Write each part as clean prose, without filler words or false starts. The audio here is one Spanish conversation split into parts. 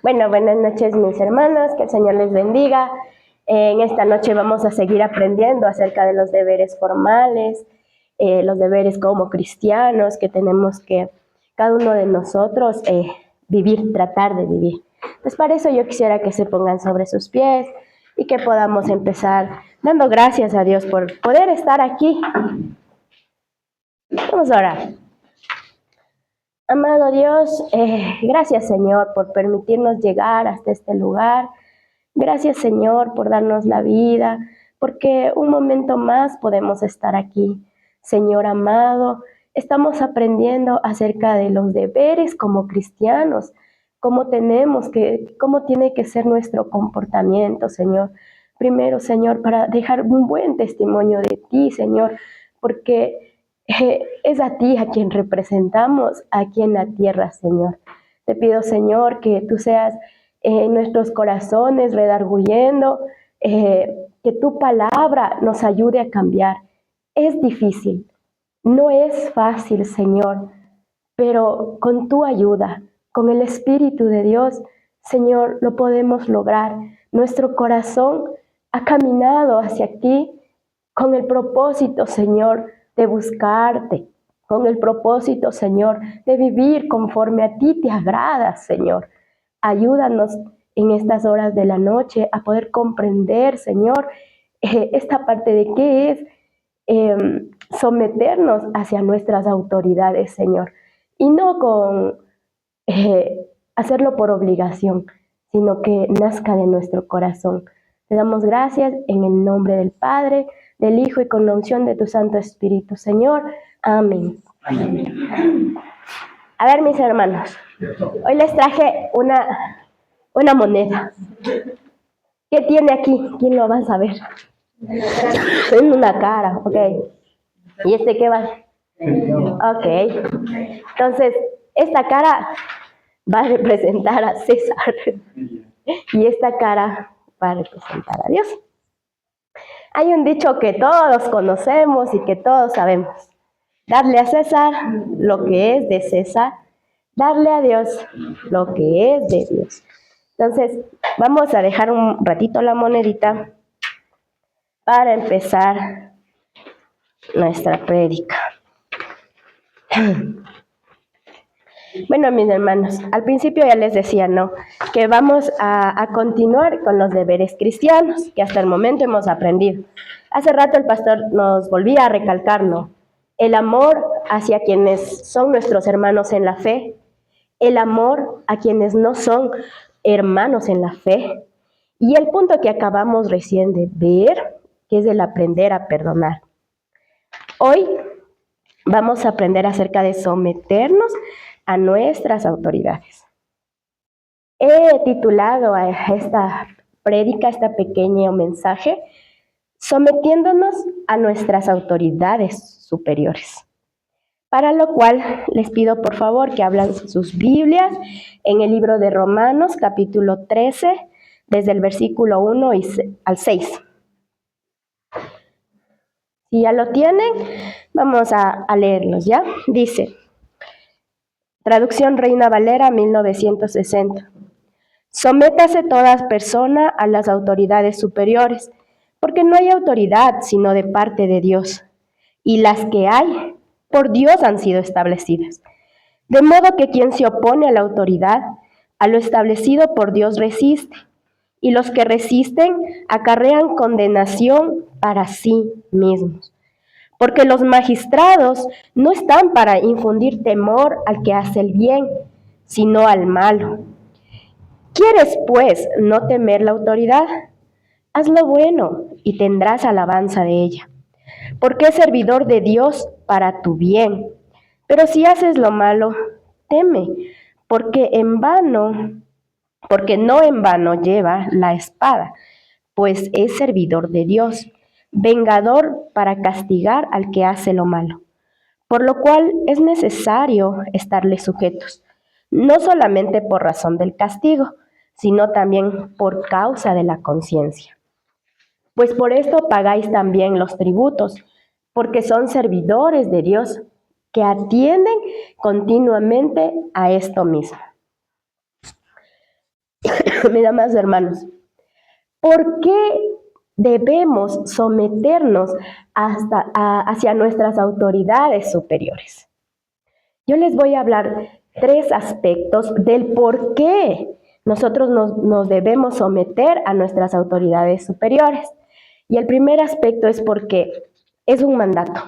Bueno, buenas noches mis hermanos, que el Señor les bendiga. En esta noche vamos a seguir aprendiendo acerca de los deberes formales, los deberes como cristianos que tenemos que, cada uno de nosotros, vivir, tratar de vivir. Pues para eso yo quisiera que se pongan sobre sus pies y que podamos empezar dando gracias a Dios por poder estar aquí. Vamos a orar. Amado Dios, gracias Señor por permitirnos llegar hasta este lugar. Gracias Señor por darnos la vida, porque un momento más podemos estar aquí. Señor amado, estamos aprendiendo acerca de los deberes como cristianos, cómo tiene que ser nuestro comportamiento, Señor. Primero, Señor, para dejar un buen testimonio de ti, Señor, porque es a ti a quien representamos aquí en la tierra, Señor. Te pido, Señor, que tú seas en nuestros corazones redarguyendo, que tu palabra nos ayude a cambiar. Es difícil, no es fácil, Señor, pero con tu ayuda, con el Espíritu de Dios, Señor, lo podemos lograr. Nuestro corazón ha caminado hacia ti con el propósito, Señor, de buscarte, con el propósito, Señor, de vivir conforme a ti te agrada, Señor. Ayúdanos en estas horas de la noche a poder comprender, Señor, esta parte de qué es someternos hacia nuestras autoridades, Señor. Y no con hacerlo por obligación, sino que nazca de nuestro corazón. Te damos gracias en el nombre del Padre, del Hijo y con la unción de tu Santo Espíritu, Señor. Amén. Amén. A ver, mis hermanos, hoy les traje una moneda. ¿Qué tiene aquí? ¿Quién lo va a saber? En una cara, ok. ¿Y este qué va? Ok. Entonces, esta cara va a representar a César y esta cara va a representar a Dios. Hay un dicho que todos conocemos y que todos sabemos. Darle a César lo que es de César, darle a Dios lo que es de Dios. Entonces, vamos a dejar un ratito la monedita para empezar nuestra prédica. Bueno, mis hermanos, al principio ya les decía, ¿no?, que vamos a continuar con los deberes cristianos, que hasta el momento hemos aprendido. Hace rato el pastor nos volvía a recalcar, ¿no?, el amor hacia quienes son nuestros hermanos en la fe, el amor a quienes no son hermanos en la fe, y el punto que acabamos recién de ver, que es el aprender a perdonar. Hoy vamos a aprender acerca de someternos a nuestras autoridades. He titulado a esta prédica, este pequeño mensaje, sometiéndonos a nuestras autoridades superiores. Para lo cual les pido por favor que abran sus Biblias en el libro de Romanos, capítulo 13, desde el versículo 1 al 6. Si ya lo tienen, vamos a leerlos, ¿ya? Dice, traducción Reina Valera 1960. Sométase toda persona a las autoridades superiores, porque no hay autoridad sino de parte de Dios, y las que hay, por Dios han sido establecidas. De modo que quien se opone a la autoridad, a lo establecido por Dios resiste, y los que resisten acarrean condenación para sí mismos. Porque los magistrados no están para infundir temor al que hace el bien, sino al malo. ¿Quieres, pues, no temer la autoridad? Haz lo bueno y tendrás alabanza de ella, porque es servidor de Dios para tu bien. Pero si haces lo malo, teme, porque no en vano lleva la espada, pues es servidor de Dios, vengador para castigar al que hace lo malo. Por lo cual es necesario estarle sujetos, no solamente por razón del castigo, sino también por causa de la conciencia. Pues por esto pagáis también los tributos, porque son servidores de Dios, que atienden continuamente a esto mismo. Mis amados hermanos, ¿por qué debemos someternos hacia nuestras autoridades superiores? Yo les voy a hablar 3 aspectos del por qué nosotros nos debemos someter a nuestras autoridades superiores. Y el primer aspecto es porque es un mandato.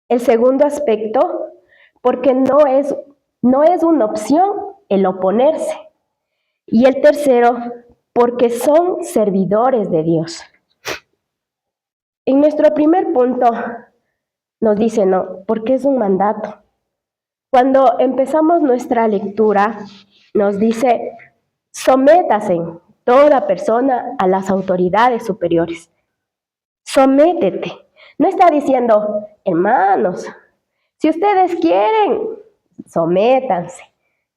El segundo aspecto, porque no es una opción el oponerse. Y el tercero, porque son servidores de Dios. En nuestro primer punto nos dice, no, porque es un mandato. Cuando empezamos nuestra lectura, nos dice, sométase toda persona a las autoridades superiores. Sométete. No está diciendo, hermanos, si ustedes quieren, sométanse.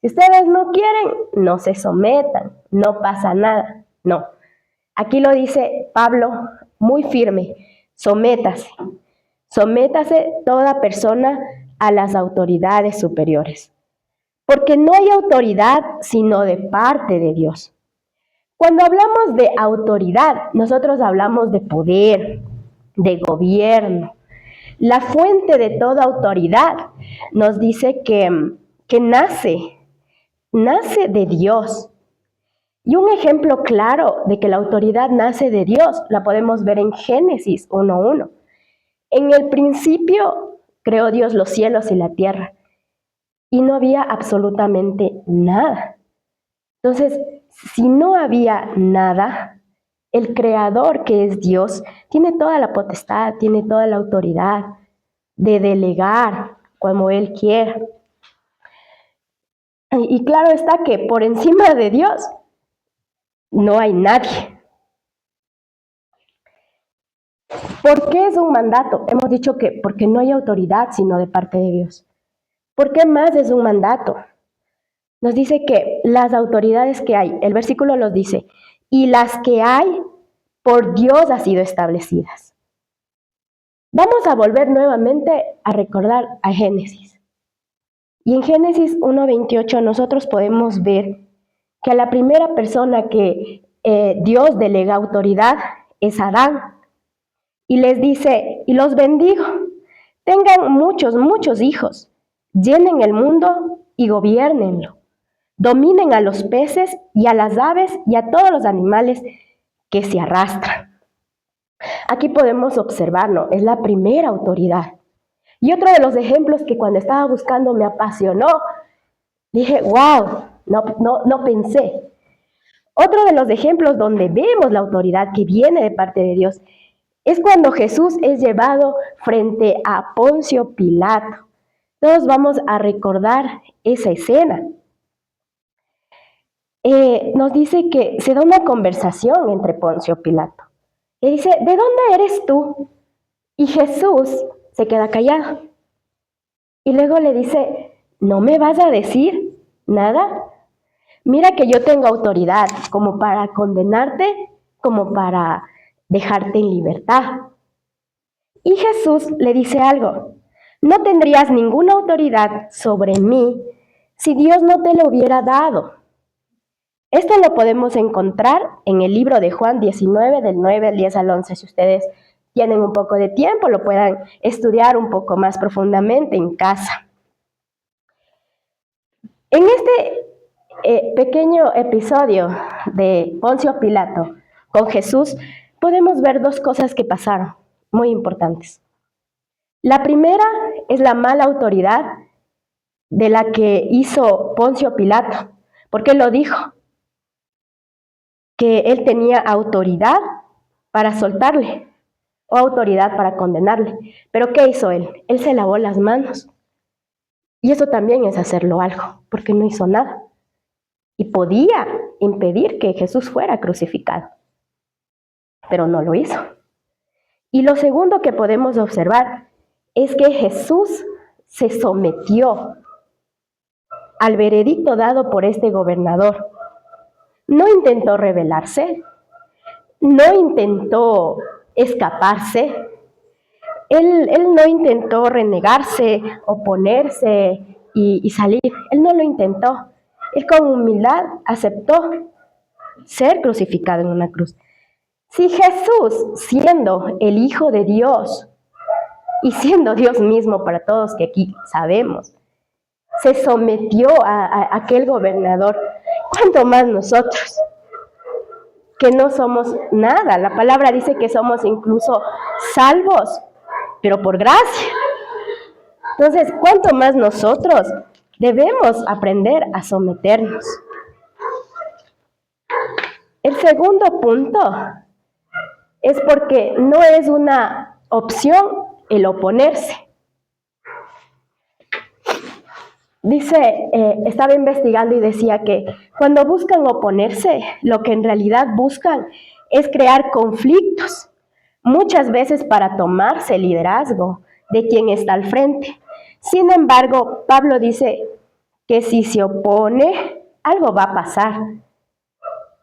Si ustedes no quieren, no se sometan, no pasa nada. No. Aquí lo dice Pablo muy firme, sométase. Sométase toda persona a las autoridades superiores. Porque no hay autoridad sino de parte de Dios. Cuando hablamos de autoridad, nosotros hablamos de poder, de gobierno. La fuente de toda autoridad nos dice que nace de Dios. Y un ejemplo claro de que la autoridad nace de Dios la podemos ver en Génesis 1:1. En el principio creó Dios los cielos y la tierra y no había absolutamente nada. Entonces, si no había nada, el creador, que es Dios, tiene toda la potestad, tiene toda la autoridad de delegar como Él quiera. Y claro está que por encima de Dios no hay nadie. ¿Por qué es un mandato? Hemos dicho que porque no hay autoridad sino de parte de Dios. ¿Por qué más es un mandato? Nos dice que las autoridades que hay, el versículo los dice, y las que hay por Dios han sido establecidas. Vamos a volver nuevamente a recordar a Génesis. Y en Génesis 1:28 nosotros podemos ver que a la primera persona que Dios delega autoridad es Adán. Y les dice, y los bendigo, tengan muchos hijos, llenen el mundo y gobiernenlo. Dominen a los peces y a las aves y a todos los animales que se arrastran. Aquí podemos observar, ¿no? Es la primera autoridad. Y otro de los ejemplos que cuando estaba buscando me apasionó, dije, wow, no pensé. Otro de los ejemplos donde vemos la autoridad que viene de parte de Dios es cuando Jesús es llevado frente a Poncio Pilato. Todos vamos a recordar esa escena. Nos dice que se da una conversación entre Poncio Pilato. Le dice, ¿de dónde eres tú? Y Jesús se queda callado. Y luego le dice, ¿no me vas a decir nada? Mira que yo tengo autoridad como para condenarte, como para dejarte en libertad. Y Jesús le dice algo, no tendrías ninguna autoridad sobre mí si Dios no te lo hubiera dado. Esto lo podemos encontrar en el libro de Juan 19, del 9 al 10 al 11. Si ustedes tienen un poco de tiempo, lo puedan estudiar un poco más profundamente en casa. En este pequeño episodio de Poncio Pilato con Jesús, podemos ver 2 cosas que pasaron, muy importantes. La primera es la mala autoridad de la que hizo Poncio Pilato, porque él lo dijo, que él tenía autoridad para soltarle o autoridad para condenarle. Pero ¿qué hizo él? Él se lavó las manos. Y eso también es hacerlo algo, porque no hizo nada. Y podía impedir que Jesús fuera crucificado, pero no lo hizo. Y lo segundo que podemos observar es que Jesús se sometió al veredicto dado por este gobernador. No intentó rebelarse, no intentó escaparse, Él no intentó renegarse, oponerse y salir. Él no lo intentó. Él con humildad aceptó ser crucificado en una cruz. Si Jesús, siendo el Hijo de Dios y siendo Dios mismo para todos que aquí sabemos, se sometió a aquel gobernador, ¿cuánto más nosotros? Que no somos nada. La palabra dice que somos incluso salvos, pero por gracia. Entonces, ¿cuánto más nosotros debemos aprender a someternos? El segundo punto es porque no es una opción el oponerse. Dice, estaba investigando y decía que cuando buscan oponerse, lo que en realidad buscan es crear conflictos, muchas veces para tomarse el liderazgo de quien está al frente. Sin embargo, Pablo dice que si se opone, algo va a pasar.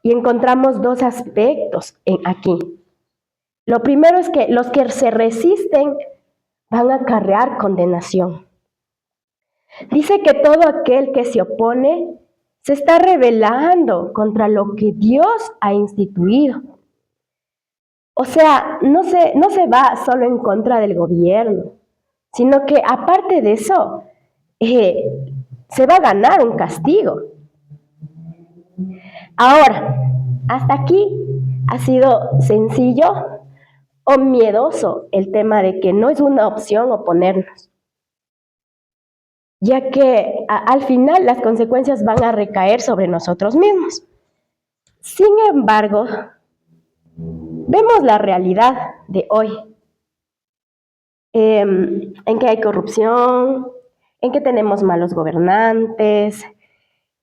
Y encontramos dos aspectos aquí. Lo primero es que los que se resisten van a acarrear condenación. Dice que todo aquel que se opone se está rebelando contra lo que Dios ha instituido. O sea, no se va solo en contra del gobierno, sino que aparte de eso, se va a ganar un castigo. Ahora, hasta aquí ha sido sencillo o miedoso el tema de que no es una opción oponernos, ya que al final las consecuencias van a recaer sobre nosotros mismos. Sin embargo, vemos la realidad de hoy, en que hay corrupción, en que tenemos malos gobernantes,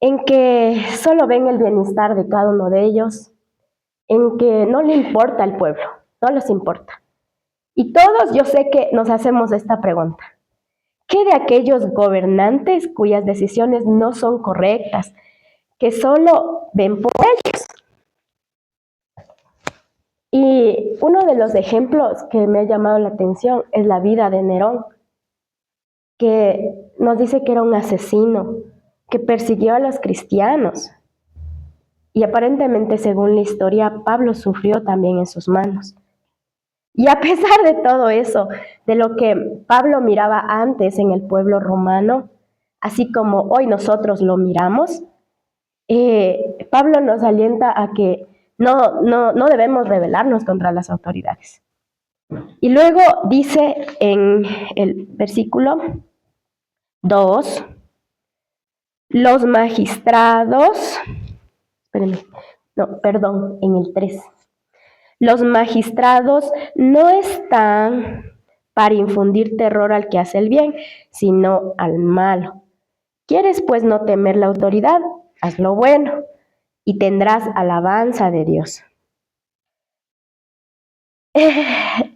en que solo ven el bienestar de cada uno de ellos, en que no le importa al pueblo, no les importa. Y todos yo sé que nos hacemos esta pregunta. ¿Qué de aquellos gobernantes cuyas decisiones no son correctas, que solo ven por ellos? Y uno de los ejemplos que me ha llamado la atención es la vida de Nerón, que nos dice que era un asesino, que persiguió a los cristianos. Y aparentemente, según la historia, Pablo sufrió también en sus manos. Y a pesar de todo eso, de lo que Pablo miraba antes en el pueblo romano, así como hoy nosotros lo miramos, Pablo nos alienta a que no debemos rebelarnos contra las autoridades. Y luego dice en el versículo 2, los magistrados, en el 3. Los magistrados no están para infundir terror al que hace el bien, sino al malo. ¿Quieres pues no temer la autoridad? Haz lo bueno y tendrás alabanza de Dios.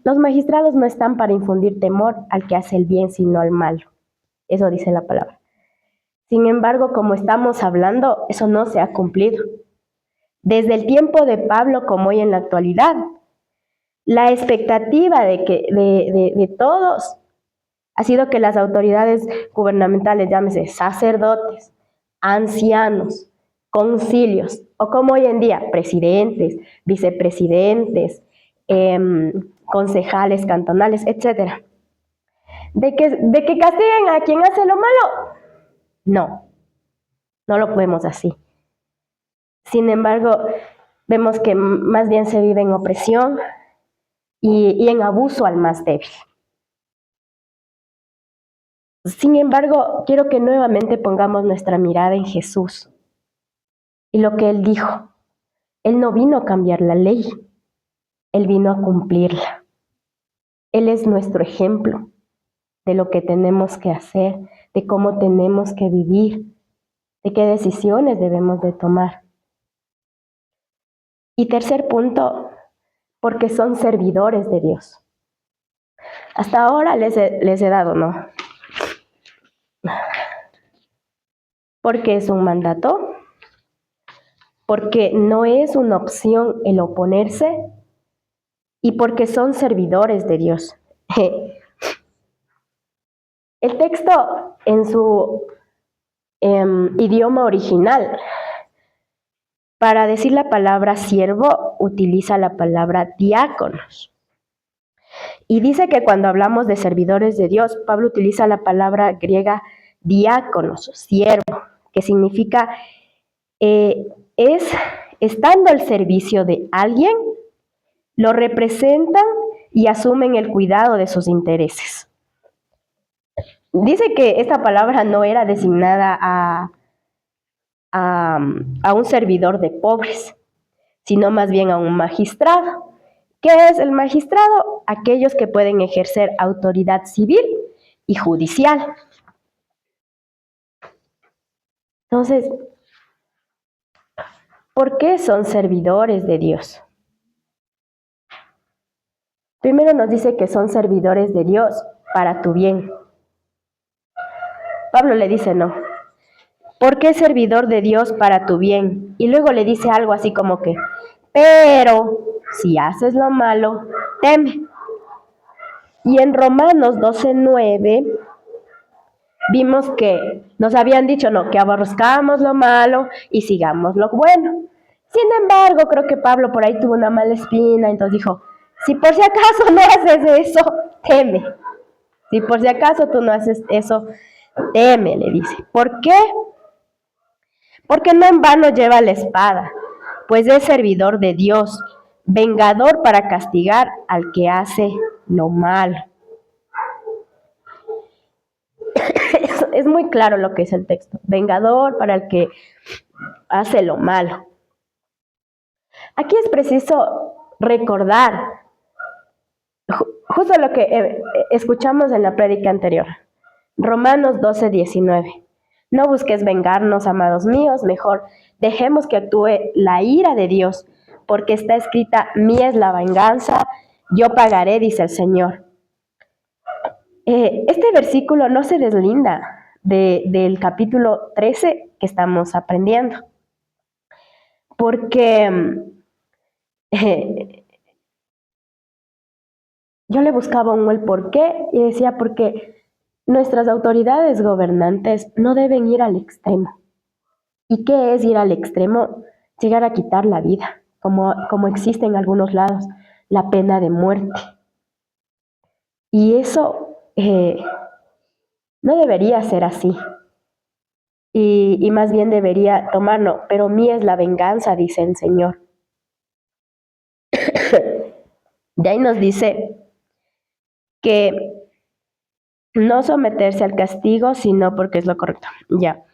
Los magistrados no están para infundir temor al que hace el bien, sino al malo. Eso dice la palabra. Sin embargo, como estamos hablando, eso no se ha cumplido. Desde el tiempo de Pablo como hoy en la actualidad, la expectativa de todos ha sido que las autoridades gubernamentales, llámese sacerdotes, ancianos, concilios, o como hoy en día, presidentes, vicepresidentes, concejales cantonales, etc., de que castiguen a quien hace lo malo. No lo podemos así. Sin embargo, vemos que más bien se vive en opresión y en abuso al más débil. Sin embargo, quiero que nuevamente pongamos nuestra mirada en Jesús y lo que Él dijo. Él no vino a cambiar la ley, Él vino a cumplirla. Él es nuestro ejemplo de lo que tenemos que hacer, de cómo tenemos que vivir, de qué decisiones debemos de tomar. Y tercer punto, porque son servidores de Dios. Hasta ahora les he dado, ¿no? Porque es un mandato, porque no es una opción el oponerse y porque son servidores de Dios. El texto en su idioma original, para decir la palabra siervo, utiliza la palabra diáconos. Y dice que cuando hablamos de servidores de Dios, Pablo utiliza la palabra griega diáconos, siervo, que significa es estando al servicio de alguien, lo representan y asumen el cuidado de sus intereses. Dice que esta palabra no era designada a un servidor de pobres, sino más bien a un magistrado. ¿Qué es el magistrado? Aquellos que pueden ejercer autoridad civil y judicial. Entonces, ¿por qué son servidores de Dios? Primero nos dice que son servidores de Dios para tu bien. Pablo le dice no. ¿Por qué servidor de Dios para tu bien? Y luego le dice algo así como que, pero si haces lo malo, teme. Y en Romanos 12:9 vimos que nos habían dicho, no, que aborrezcamos lo malo y sigamos lo bueno. Sin embargo, creo que Pablo por ahí tuvo una mala espina, entonces dijo, si por si acaso no haces eso, teme. Si por si acaso tú no haces eso, teme, le dice. ¿Por qué? Porque no en vano lleva la espada, pues es servidor de Dios, vengador para castigar al que hace lo malo. Es muy claro lo que es el texto, vengador para el que hace lo malo. Aquí es preciso recordar justo lo que escuchamos en la prédica anterior, Romanos 12:19. No busques vengarnos, amados míos, mejor dejemos que actúe la ira de Dios, porque está escrita, mía es la venganza, yo pagaré, dice el Señor. Este versículo no se deslinda del capítulo 13 que estamos aprendiendo, porque yo le buscaba el por qué y decía, porque nuestras autoridades gobernantes no deben ir al extremo. ¿Y qué es ir al extremo? Llegar a quitar la vida, como existe en algunos lados, la pena de muerte. Y eso no debería ser así. Y más bien debería tomar, no, pero mía es la venganza, dice el Señor. De ahí nos dice que no someterse al castigo, sino porque es lo correcto. Ya.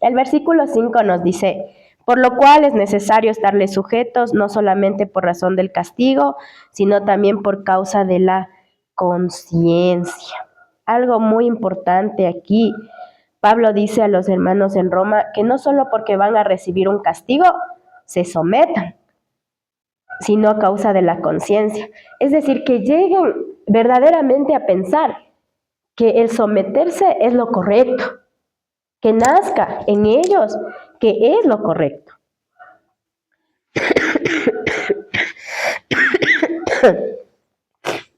El versículo 5 nos dice, por lo cual es necesario estarles sujetos, no solamente por razón del castigo, sino también por causa de la conciencia. Algo muy importante aquí, Pablo dice a los hermanos en Roma que no solo porque van a recibir un castigo, se sometan, sino a causa de la conciencia. Es decir, que lleguen verdaderamente a pensar que el someterse es lo correcto, que nazca en ellos que es lo correcto.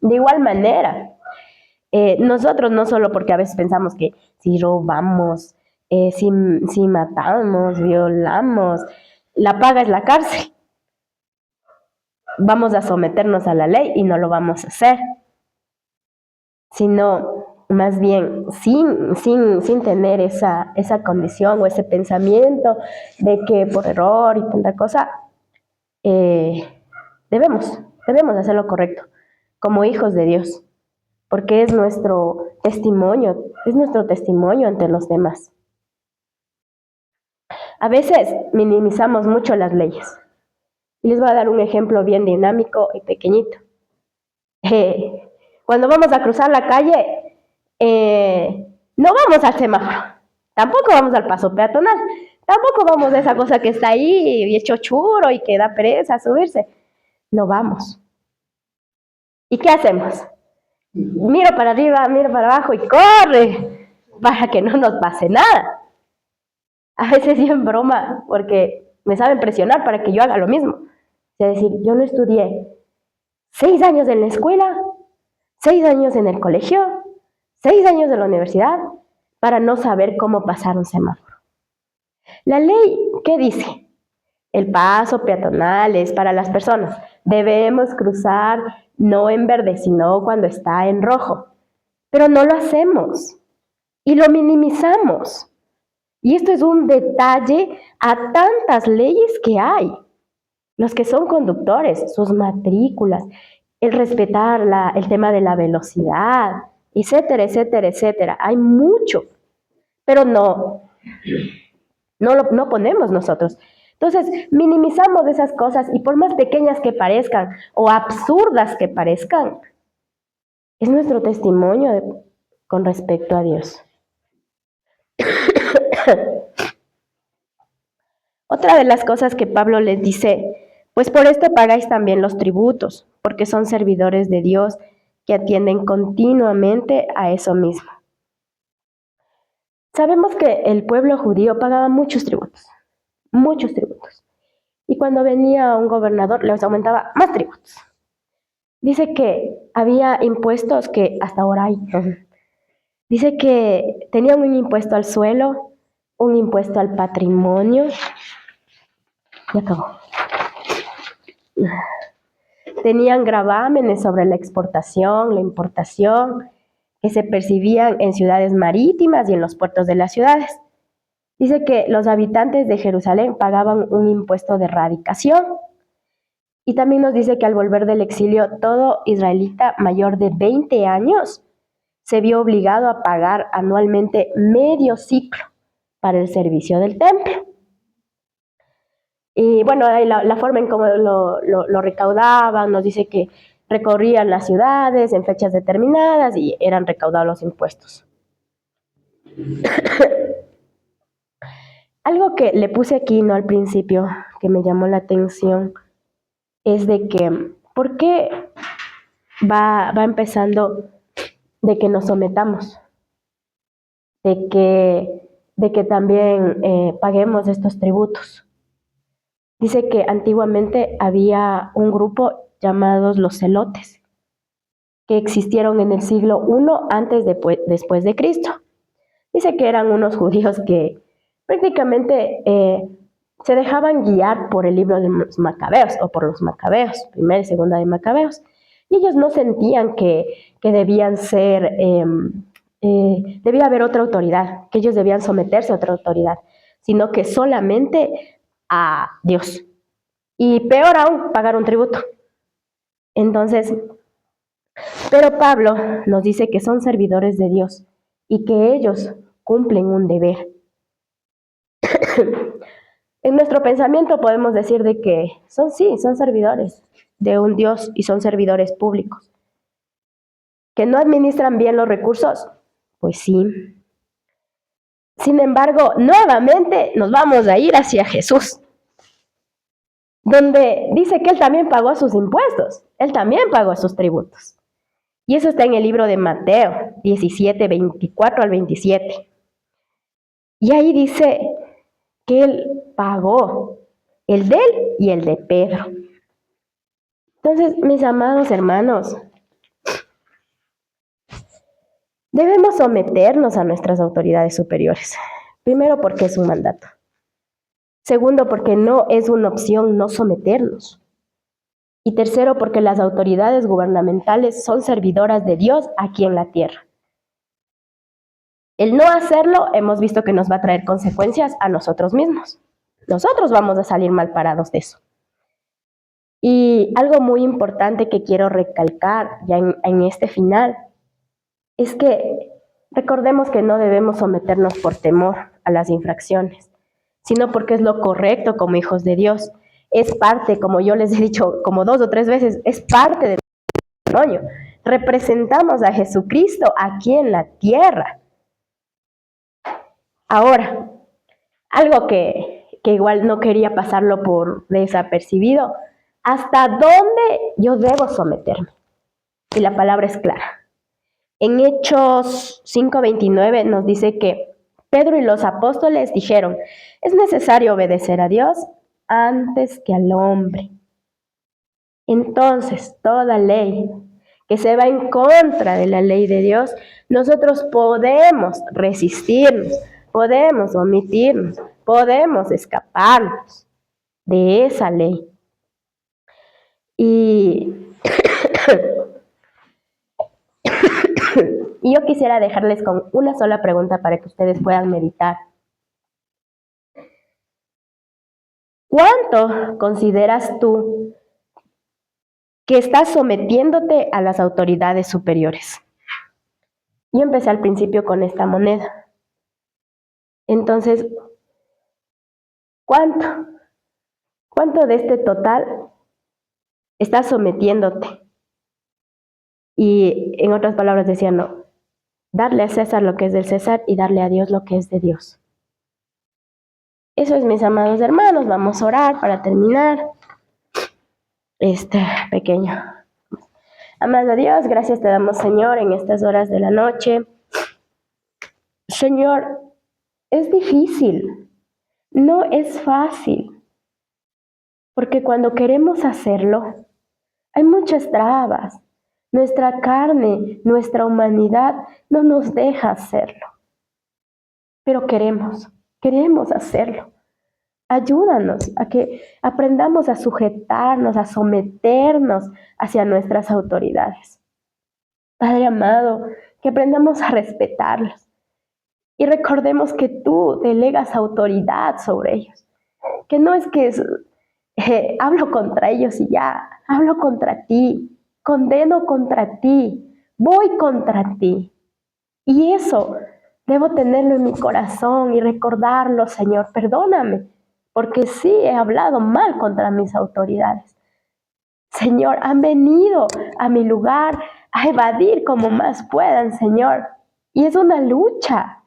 De igual manera, nosotros no solo porque a veces pensamos que si robamos, si matamos, violamos, la paga es la cárcel. Vamos a someternos a la ley y no lo vamos a hacer, sino más bien sin tener esa condición o ese pensamiento de que por error y tanta cosa, debemos hacer lo correcto como hijos de Dios, porque es nuestro testimonio ante los demás. A veces minimizamos mucho las leyes. Y les voy a dar un ejemplo bien dinámico y pequeñito. Cuando vamos a cruzar la calle, no vamos al semáforo, tampoco vamos al paso peatonal, tampoco vamos a esa cosa que está ahí y hecho churro y que da pereza subirse. No vamos. ¿Y qué hacemos? Miro para arriba, miro para abajo y corre para que no nos pase nada. A veces yo en broma, porque me saben presionar para que yo haga lo mismo. Es decir, yo no estudié. 6 años en la escuela, 6 años en el colegio, 6 años en la universidad, para no saber cómo pasar un semáforo. La ley, ¿qué dice? El paso peatonal es para las personas. Debemos cruzar no en verde, sino cuando está en rojo. Pero no lo hacemos y lo minimizamos. Y esto es un detalle a tantas leyes que hay. Los que son conductores, sus matrículas, el respetar el tema de la velocidad, etcétera, etcétera, etcétera. Hay mucho, pero no ponemos nosotros. Entonces, minimizamos esas cosas y por más pequeñas que parezcan o absurdas que parezcan, es nuestro testimonio con respecto a Dios. Otra de las cosas que Pablo les dice, pues por esto pagáis también los tributos, porque son servidores de Dios que atienden continuamente a eso mismo. Sabemos que el pueblo judío pagaba muchos tributos. Y cuando venía un gobernador les aumentaba más tributos. Dice que había impuestos que hasta ahora hay. Dice que tenían un impuesto al suelo, un impuesto al patrimonio. Y acabó. Tenían gravámenes sobre la exportación, la importación, que se percibían en ciudades marítimas y en los puertos de las ciudades. Dice que los habitantes de Jerusalén pagaban un impuesto de radicación. Y también nos dice que al volver del exilio, todo israelita mayor de 20 años se vio obligado a pagar anualmente medio ciclo para el servicio del templo. Y bueno, la forma en cómo lo recaudaban, nos dice que recorrían las ciudades en fechas determinadas y eran recaudados los impuestos. Algo que le puse aquí, no al principio, que me llamó la atención, es de que, ¿por qué va empezando de que nos sometamos? De que también paguemos estos tributos. Dice que antiguamente había un grupo llamados los celotes, que existieron en el siglo I después de Cristo. Dice que eran unos judíos que prácticamente se dejaban guiar por el libro de los Macabeos, o por los Macabeos, primera y segunda de Macabeos, y ellos no sentían que debían ser, debía haber otra autoridad, que ellos debían someterse a otra autoridad, sino que solamente a Dios. Y peor aún, pagar un tributo. Entonces, pero Pablo nos dice que son servidores de Dios y que ellos cumplen un deber. En nuestro pensamiento podemos decir de que son servidores de un Dios y son servidores públicos. ¿Que no administran bien los recursos? Pues sí. Sin embargo, nuevamente nos vamos a ir hacia Jesús, donde dice que Él también pagó sus impuestos, Él también pagó sus tributos. Y eso está en el libro de Mateo 17, 24 al 27. Y ahí dice que Él pagó el de Él y el de Pedro. Entonces, mis amados hermanos, debemos someternos a nuestras autoridades superiores. Primero, porque es un mandato. Segundo, porque no es una opción no someternos. Y tercero, porque las autoridades gubernamentales son servidoras de Dios aquí en la tierra. El no hacerlo, hemos visto que nos va a traer consecuencias a nosotros mismos. Nosotros vamos a salir mal parados de eso. Y algo muy importante que quiero recalcar ya en este final es que recordemos que no debemos someternos por temor a las infracciones, sino porque es lo correcto como hijos de Dios. Es parte, como yo les he dicho como 2 o 3 veces, es parte de nuestro testimonio. Representamos a Jesucristo aquí en la tierra. Ahora, algo que igual no quería pasarlo por desapercibido, ¿hasta dónde yo debo someterme? Y la palabra es clara. En Hechos 5:29 nos dice que Pedro y los apóstoles dijeron, es necesario obedecer a Dios antes que al hombre. Entonces, toda ley que se va en contra de la ley de Dios, nosotros podemos resistirnos, podemos omitirnos, podemos escaparnos de esa ley. Y yo quisiera dejarles con una sola pregunta para que ustedes puedan meditar. ¿Cuánto consideras tú que estás sometiéndote a las autoridades superiores? Yo empecé al principio con esta moneda. Entonces, ¿cuánto de este total estás sometiéndote? Y en otras palabras decía, no, darle a César lo que es del César y darle a Dios lo que es de Dios. Eso es, mis amados hermanos. Vamos a orar para terminar este pequeño. Amado Dios, gracias te damos, Señor, en estas horas de la noche. Señor, es difícil, no es fácil, porque cuando queremos hacerlo, hay muchas trabas. Nuestra carne, nuestra humanidad no nos deja hacerlo, pero queremos hacerlo. Ayúdanos a que aprendamos a sujetarnos, a someternos hacia nuestras autoridades. Padre amado, que aprendamos a respetarlos y recordemos que tú delegas autoridad sobre ellos. Que no es que hablo contra ellos y ya, hablo contra ti, condeno contra ti, voy contra ti. Y eso debo tenerlo en mi corazón y recordarlo, Señor, perdóname. Porque sí he hablado mal contra mis autoridades. Señor, han venido a mi lugar a evadir como más puedan, Señor. Y es una lucha.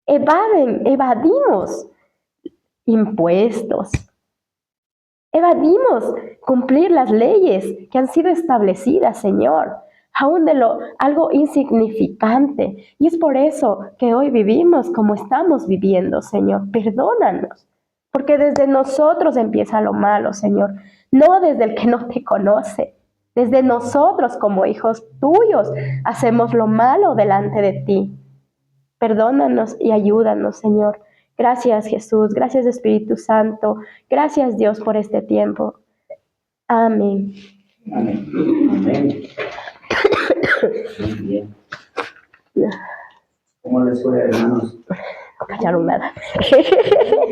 Evadimos impuestos. Evadimos cumplir las leyes que han sido establecidas, Señor. Aún de algo insignificante. Y es por eso que hoy vivimos como estamos viviendo, Señor. Perdónanos. Porque desde nosotros empieza lo malo, Señor. No desde el que no te conoce. Desde nosotros como hijos tuyos hacemos lo malo delante de ti. Perdónanos y ayúdanos, Señor. Gracias, Jesús. Gracias, Espíritu Santo. Gracias, Dios, por este tiempo. Amén. Amén. Amén. Muy bien. ¿Cómo les fue, hermanos? No callaron nada.